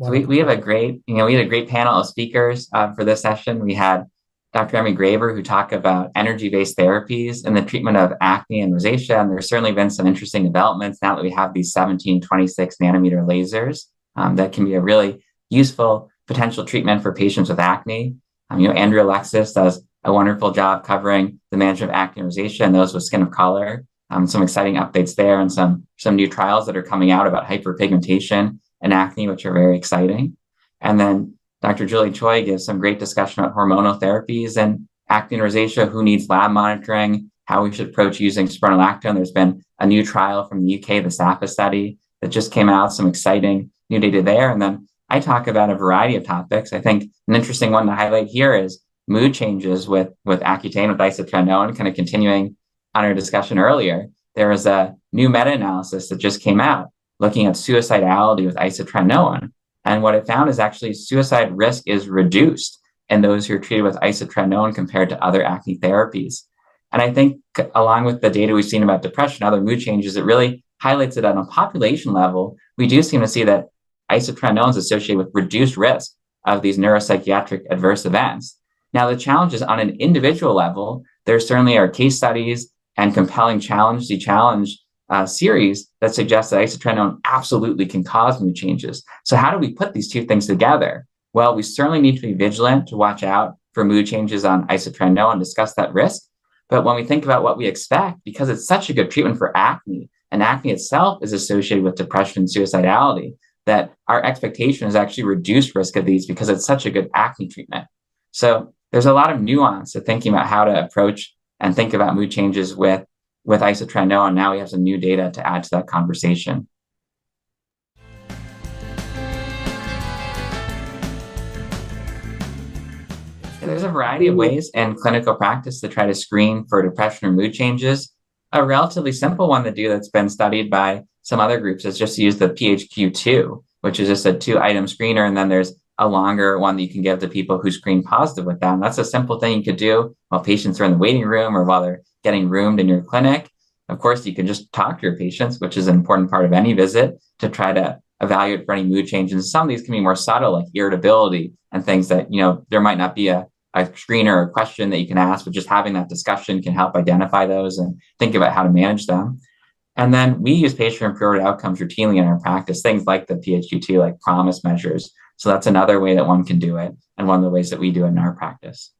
So we have a great, we had a great panel of speakers for this session. We had Dr. Emmy Graver, who talked about energy-based therapies in the treatment of acne and rosacea. And there's certainly been some interesting developments now that we have these 1726 nanometer lasers that can be a really useful potential treatment for patients with acne. Andrew Alexis does a wonderful job covering the management of acne and rosacea and those with skin of color. Some exciting updates there and some new trials that are coming out about hyperpigmentation and acne, which are very exciting. And then Dr. Julie Choi gives some great discussion about hormonal therapies and acne and rosacea, who needs lab monitoring, how we should approach using spironolactone. There's been a new trial from the UK, the SAPA study, that just came out, some exciting new data there. And then I talk about a variety of topics. I think an interesting one to highlight here is mood changes with Accutane, with isotretinoin, kind of continuing on our discussion earlier. There was a new meta-analysis that just came out looking at suicidality with isotretinoin. And what it found is actually suicide risk is reduced in those who are treated with isotretinoin compared to other acne therapies. And I think along with the data we've seen about depression, other mood changes, it really highlights that on a population level, we do seem to see that isotretinoin is associated with reduced risk of these neuropsychiatric adverse events. Now, the challenge is on an individual level, there certainly are case studies and compelling challenge series that suggest that isotretinoin absolutely can cause mood changes. So how do we put these two things together? Well, we certainly need to be vigilant to watch out for mood changes on isotretinoin and discuss that risk. But when we think about what we expect, because it's such a good treatment for acne, and acne itself is associated with depression and suicidality, that our expectation is actually reduced risk of these because it's such a good acne treatment. So there's a lot of nuance to thinking about how to approach and think about mood changes with isotretinoin. Now we have some new data to add to that conversation. There's a variety of ways in clinical practice to try to screen for depression or mood changes. A relatively simple one to do that's been studied by some other groups is just to use the PHQ-2, which is just a 2-item screener. And then there's a longer one that you can give to people who screen positive with that. And that's a simple thing you could do while patients are in the waiting room or while they're getting roomed in your clinic. Of course, you can just talk to your patients, which is an important part of any visit, to try to evaluate for any mood changes. Some of these can be more subtle, like irritability and things that, there might not be a screener or question that you can ask, but just having that discussion can help identify those and think about how to manage them. And then we use patient-reported outcomes routinely in our practice, things like the PHQ-2, like promise measures. So that's another way that one can do it, and one of the ways that we do it in our practice.